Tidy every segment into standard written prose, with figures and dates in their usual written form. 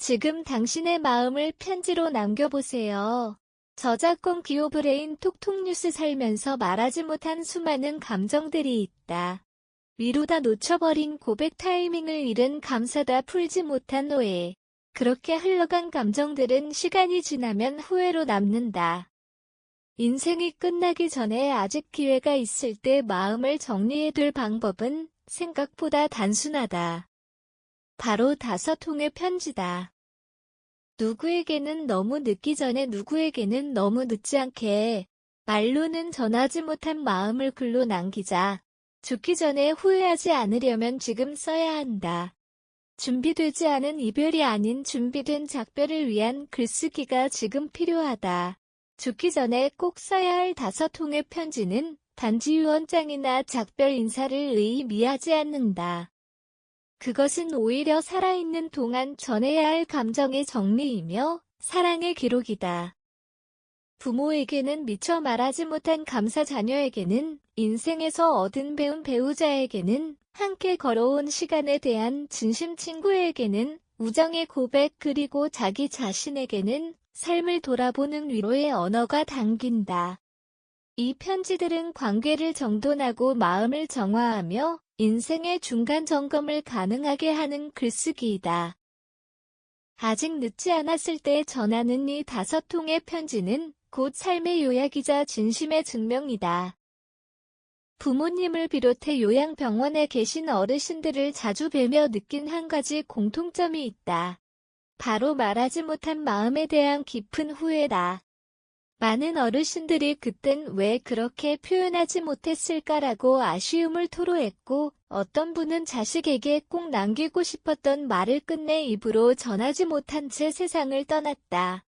지금 당신의 마음을 편지로 남겨보세요. 저작권 기호 브레인 톡톡 뉴스 살면서 말하지 못한 수많은 감정들이 있다. 미루다 놓쳐버린 고백 타이밍을 잃은 감사다 풀지 못한 오해. 그렇게 흘러간 감정들은 시간이 지나면 후회로 남는다. 인생이 끝나기 전에 아직 기회가 있을 때 마음을 정리해둘 방법은 생각보다 단순하다. 바로 5통의 편지다. 누구에게는 너무 늦기 전에 누구에게는 너무 늦지 않게 말로는 전하지 못한 마음을 글로 남기자. 죽기 전에 후회하지 않으려면 지금 써야 한다. 준비되지 않은 이별이 아닌 준비된 작별을 위한 글쓰기가 지금 필요하다. 죽기 전에 꼭 써야 할 5통의 편지는 단지 유언장이나 작별 인사를 의미하지 않는다. 그것은 오히려 살아있는 동안 전해야 할 감정의 정리이며 사랑의 기록이다. 부모에게는 미처 말하지 못한 감사, 자녀에게는 인생에서 얻은 배움, 배우자에게는 함께 걸어온 시간에 대한 진심, 친구에게는 우정의 고백, 그리고 자기 자신에게는 삶을 돌아보는 위로의 언어가 담긴다. 이 편지들은 관계를 정돈하고 마음을 정화하며 인생의 중간 점검을 가능하게 하는 글쓰기이다. 아직 늦지 않았을 때 전하는 이 5통의 편지는 곧 삶의 요약이자 진심의 증명이다. 부모님을 비롯해 요양병원에 계신 어르신들을 자주 뵈며 느낀 한 가지 공통점이 있다. 바로 말하지 못한 마음에 대한 깊은 후회다. 많은 어르신들이 그땐 왜 그렇게 표현하지 못했을까라고 아쉬움을 토로했고, 어떤 분은 자식에게 꼭 남기고 싶었던 말을 끝내 입으로 전하지 못한 채 세상을 떠났다.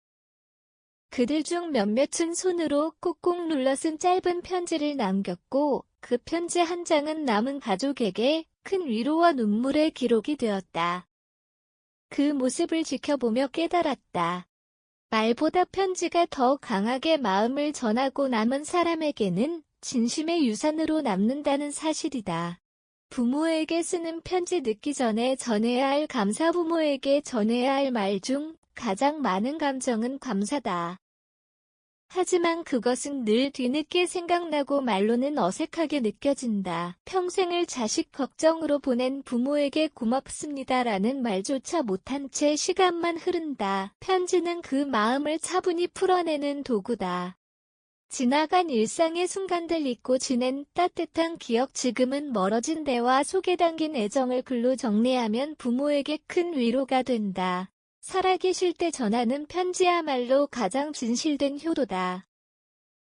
그들 중 몇몇은 손으로 꾹꾹 눌러 쓴 짧은 편지를 남겼고, 그 편지 한 장은 남은 가족에게 큰 위로와 눈물의 기록이 되었다. 그 모습을 지켜보며 깨달았다. 말보다 편지가 더 강하게 마음을 전하고 남은 사람에게는 진심의 유산으로 남는다는 사실이다. 부모에게 쓰는 편지, 늦기 전에 전해야 할 감사. 부모에게 전해야 할 말 중 가장 많은 감정은 감사다. 하지만 그것은 늘 뒤늦게 생각나고 말로는 어색하게 느껴진다. 평생을 자식 걱정으로 보낸 부모에게 고맙습니다라는 말조차 못한 채 시간만 흐른다. 편지는 그 마음을 차분히 풀어내는 도구다. 지나간 일상의 순간들, 잊고 지낸 따뜻한 기억, 지금은 멀어진 대화 속에 담긴 애정을 글로 정리하면 부모에게 큰 위로가 된다. 살아계실 때 전하는 편지야말로 가장 진실된 효도다.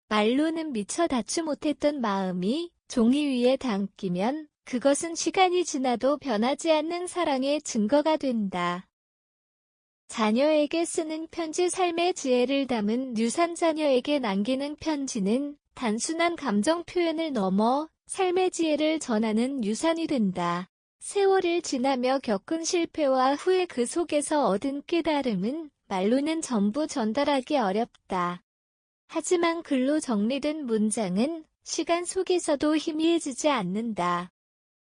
말로는 미처 닿지 못했던 마음이 종이 위에 담기면 그것은 시간이 지나도 변하지 않는 사랑의 증거가 된다. 자녀에게 쓰는 편지, 삶의 지혜를 담은 유산. 자녀에게 남기는 편지는 단순한 감정 표현을 넘어 삶의 지혜를 전하는 유산이 된다. 세월을 지나며 겪은 실패와 후회, 그 속에서 얻은 깨달음은 말로는 전부 전달하기 어렵다. 하지만 글로 정리된 문장은 시간 속에서도 희미해지지 않는다.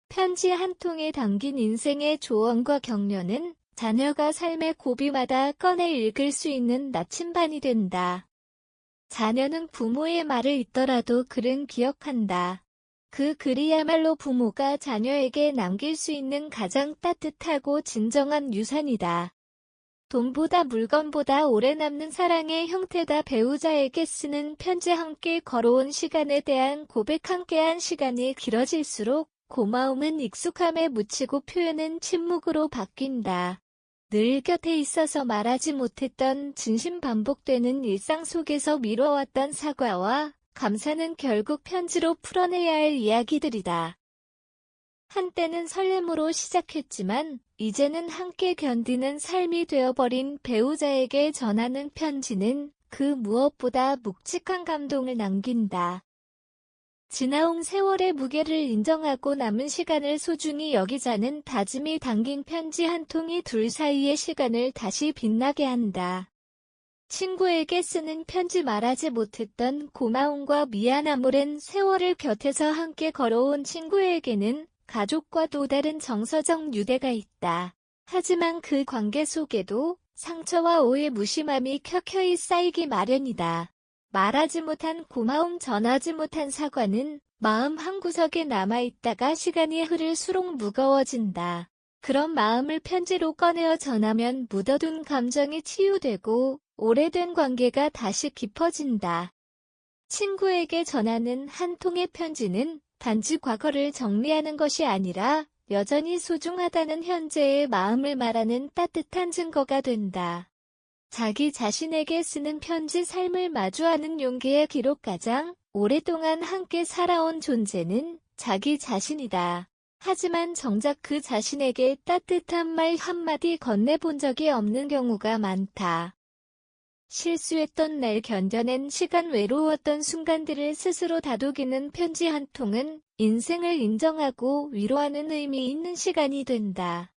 편지 한 통에 담긴 인생의 조언과 격려는 자녀가 삶의 고비마다 꺼내 읽을 수 있는 나침반이 된다. 자녀는 부모의 말을 잊더라도 글은 기억한다. 그 글이야말로 부모가 자녀에게 남길 수 있는 가장 따뜻하고 진정한 유산이다. 돈보다 물건보다 오래 남는 사랑의 형태다. 배우자에게 쓰는 편지, 함께 걸어온 시간에 대한 고백. 함께한 시간이 길어질수록 고마움은 익숙함에 묻히고 표현은 침묵으로 바뀐다. 늘 곁에 있어서 말하지 못했던 진심, 반복되는 일상 속에서 미뤄왔던 사과와 감사는 결국 편지로 풀어내야 할 이야기들이다. 한때는 설렘으로 시작했지만 이제는 함께 견디는 삶이 되어버린 배우자에게 전하는 편지는 그 무엇보다 묵직한 감동을 남긴다. 지나온 세월의 무게를 인정하고 남은 시간을 소중히 여기자는 다짐이 담긴 편지 한 통이 둘 사이의 시간을 다시 빛나게 한다. 친구에게 쓰는 편지, 말하지 못했던 고마움과 미안함. 오랜 세월을 곁에서 함께 걸어온 친구에게는 가족과 또 다른 정서적 유대가 있다. 하지만 그 관계 속에도 상처와 오해, 무심함이 켜켜이 쌓이기 마련이다. 말하지 못한 고마움, 전하지 못한 사과는 마음 한구석에 남아있다가 시간이 흐를수록 무거워진다. 그런 마음을 편지로 꺼내어 전하면 묻어둔 감정이 치유되고 오래된 관계가 다시 깊어진다. 친구에게 전하는 한 통의 편지는 단지 과거를 정리하는 것이 아니라 여전히 소중하다는 현재의 마음을 말하는 따뜻한 증거가 된다. 자기 자신에게 쓰는 편지, 삶을 마주하는 용기의 기록. 가장 오랫동안 함께 살아온 존재는 자기 자신이다. 하지만 정작 그 자신에게 따뜻한 말 한마디 건네본 적이 없는 경우가 많다. 실수했던 날, 견뎌낸 시간, 외로웠던 순간들을 스스로 다독이는 편지 한 통은 인생을 인정하고 위로하는 의미 있는 시간이 된다.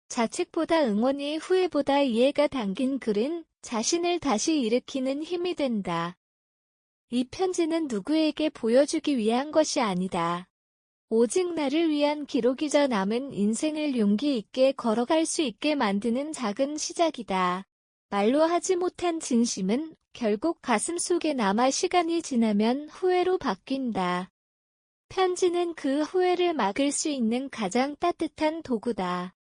자책보다 응원이, 후회보다 이해가 담긴 글은 자신을 다시 일으키는 힘이 된다. 이 편지는 누구에게 보여주기 위한 것이 아니다. 오직 나를 위한 기록이자 남은 인생을 용기 있게 걸어갈 수 있게 만드는 작은 시작이다. 말로 하지 못한 진심은 결국 가슴속에 남아 시간이 지나면 후회로 바뀐다. 편지는 그 후회를 막을 수 있는 가장 따뜻한 도구다.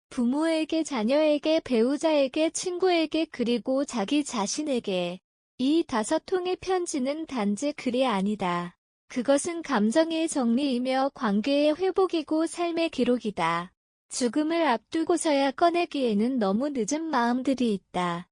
부모에게, 자녀에게, 배우자에게, 친구에게, 그리고 자기 자신에게. 이 5통의 편지는 단지 글이 아니다. 그것은 감정의 정리이며 관계의 회복이고 삶의 기록이다. 죽음을 앞두고서야 꺼내기에는 너무 늦은 마음들이 있다.